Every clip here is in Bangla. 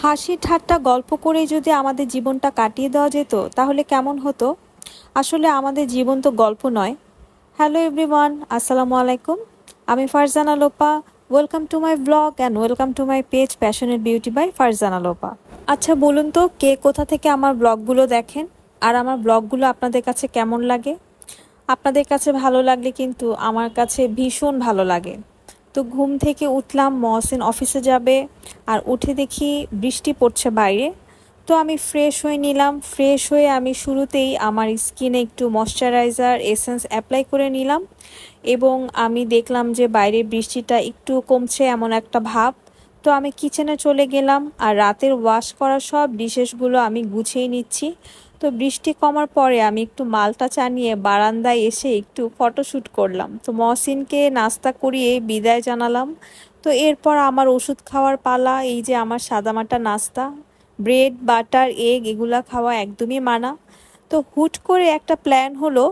হাসি ঠাট্টা গল্প করেই যদি আমাদের জীবনটা কাটিয়ে দেওয়া যেত তাহলে কেমন হতো। আসলে আমাদের জীবন তো গল্প নয়। হ্যালো এভরিওয়ান, আসসালামু আলাইকুম। আমি Farzana Lopa. Welcome to my blog and welcome to my page passionate beauty by Farzana Lopa. আচ্ছা বলুন তো, কে কোথা থেকে আমার ব্লগগুলো দেখেন আর আমার ব্লগগুলো আপনাদের কাছে কেমন লাগে? আপনাদের কাছে ভালো লাগলে কিন্তু আমার কাছে ভীষণ ভালো লাগে। তো ঘুম থেকে উঠলাম, মহসিন অফিসে যাবে, আর উঠে দেখি বৃষ্টি পড়ছে বাইরে। তো আমি ফ্রেশ হয়ে নিলাম। ফ্রেশ হয়ে আমি শুরুতেই আমার স্কিনে একটু ময়শ্চারাইজার এসেন্স অ্যাপ্লাই করে নিলাম এবং আমি দেখলাম যে বাইরে বৃষ্টিটা একটু কমছে এমন একটা ভাব। তো আমি কিচেনে চলে গেলাম আর রাতের ওয়াশ করা সব ডিশেসগুলো আমি গুছিয়ে নিচ্ছি। তো বৃষ্টি কমার পরে আমি একটু মালটা চা নিয়ে বারান্দায় এসে একটু ফটোশ্যুট করলাম। তো মহসিনকে নাস্তা করিয়ে বিদায় জানালাম। তো এরপর আমার ওষুধ খাওয়ার পালা। এই যে আমার সাদামাটা নাস্তা, ব্রেড বাটার এগ এগুলা খাওয়া একদমই মানা। তো হুট করে একটা প্ল্যান হলো,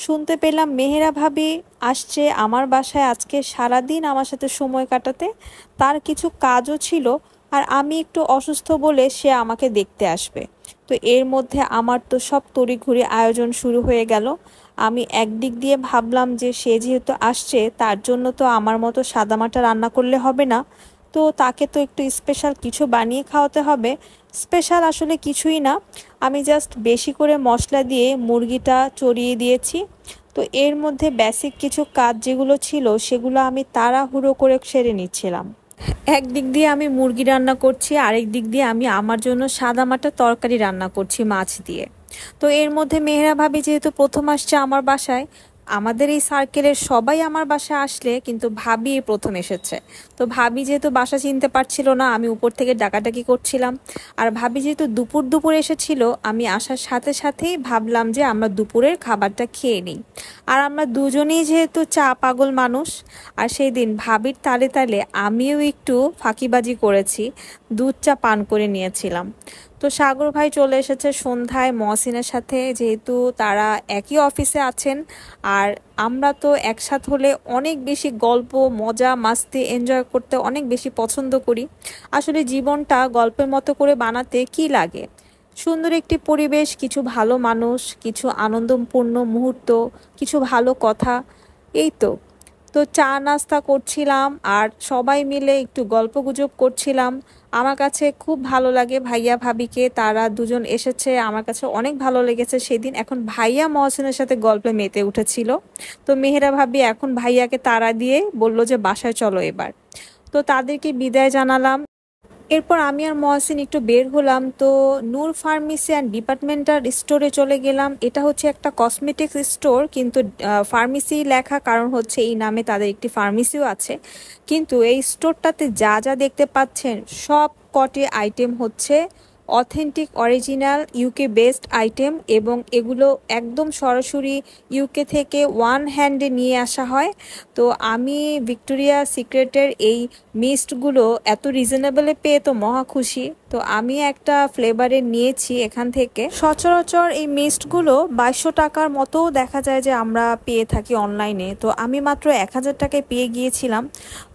শুনতে পেলাম মেহেরা ভাবি আসছে আমার বাসায় আজকে সারাদিন আমার সাথে সময় কাটাতে। তার কিছু কাজও ছিল আর আমি একটু অসুস্থ বলে সে আমাকে দেখতে আসবে। তো এর মধ্যে আমার তো সব তড়িঘড়ি আয়োজন শুরু হয়ে গেল। আমি একদিক দিয়ে ভাবলাম যে সে যেহেতু আসছে তার জন্য তো আমার মতো সাদামাটা রান্না করলে হবে না, তো তাকে তো একটু স্পেশাল কিছু বানিয়ে খাওয়াতে হবে। স্পেশাল আসলে কিছুই না, আমি জাস্ট বেশি করে মশলা দিয়ে মুরগিটা চড়িয়ে দিয়েছি। তো এর মধ্যে বেসিক কিছু কাজ যেগুলো ছিল সেগুলো আমি তাড়াহুড়ো করে সেরে নিচ্ছিলাম। একদিক দিয়ে আমি মুরগি রান্না করছি, আরেক দিক দিয়ে আমি আমার জন্য সাদামাটা তরকারি রান্না করছি মাছ দিয়ে। তো এর মধ্যে মেহেরা ভাবি যেহেতু প্রথম আসছে আমার বাসায়, আমাদের এই সার্কেলের সবাই আমার বাসায় আসলে কিন্তু ভাবি এই প্রথম এসেছে। তো ভাবি যেহেতু বাসা চিনতে পারছিল না, আমি উপর থেকে ডাকাডাকি করছিলাম। আর ভাবি যেহেতু দুপুর দুপুর এসেছিল, আমি আসার সাথে সাথেই ভাবলাম যে আমরা দুপুরের খাবারটা খেয়ে নিই। আর আমরা দুজনেই যেহেতু চা পাগল মানুষ, আর সেই দিন ভাবির তালে তালে আমিও একটু ফাঁকিবাজি করেছি, দুধ চা পান করে নিয়েছিলাম। তো সাগর ভাই চলে এসেছে সন্ধ্যায় মহসিনের সাথে, যেহেতু তারা একই অফিসে আছেন। আর আমরা তো একসাথে হলে অনেক বেশি গল্প মজা মাস্তি এনজয় করতে অনেক বেশি পছন্দ করি। আসলে জীবনটা গল্পের মতো করে বানাতে কি লাগে, সুন্দর একটি পরিবেশ, কিছু ভালো মানুষ, কিছু আনন্দপূর্ণ মুহূর্ত, কিছু ভালো কথা, এই তো। তো চা নাস্তা করছিলাম আর সবাই মিলে একটু গল্পগুজব করছিলাম। আমার কাছে খুব ভালো লাগে ভাইয়া ভাবিকে, তারা দুজন এসেছে, আমার কাছে অনেক ভালো লেগেছে সেদিন। এখন ভাইয়া মহসিনের সাথে গল্পে মেতে উঠেছিল। তো মেহেরা ভাবি এখন ভাইয়াকে তাড়া দিয়ে বলল যে বাসায় চলো এবার। তো তাদেরকে বিদায় জানালাম। এরপর আমি আর মহসিন একটু বের হলাম। তো নূর ফার্মেসি অ্যান্ড ডিপার্টমেন্টাল স্টোরে চলে গেলাম। এটা হচ্ছে একটা কসমেটিক্স স্টোর, কিন্তু ফার্মেসি লেখা কারণ হচ্ছে এই নামে তাদের একটি ফার্মেসিও আছে। কিন্তু এই স্টোরটাতে যা যা দেখতে পাচ্ছেন সব কটি আইটেম হচ্ছে authentic original UK based item, এবং এগুলো একদম সরাসরি ইউকে থেকে ওয়ান হ্যান্ডে নিয়ে আসা হয়। তো আমি ভিক্টোরিয়া সিক্রেটের এই মিস্টগুলো এত রিজনেবলে পেয়ে তো মহা খুশি। তো আমি একটা ফ্লেভারে নিয়েছি এখান থেকে। সচরাচর এই মিস্টগুলো 2200 টাকার মতোও দেখা যায় যে আমরা পেয়ে থাকি অনলাইনে, তো আমি মাত্র 1000 টাকায় পেয়ে গিয়েছিলাম।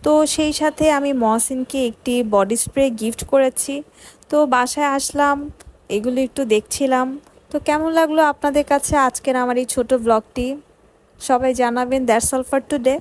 তো সেই সাথে আমি মহসিনকে একটি বডি স্প্রে গিফট করেছি। তো বাসায় আসলাম, এগুলো একটু দেখছিলাম। তো কেমন লাগলো আপনাদের কাছে আজকের আমার এই ছোট ব্লগটি? সবাই জানাবেন। That's all for today.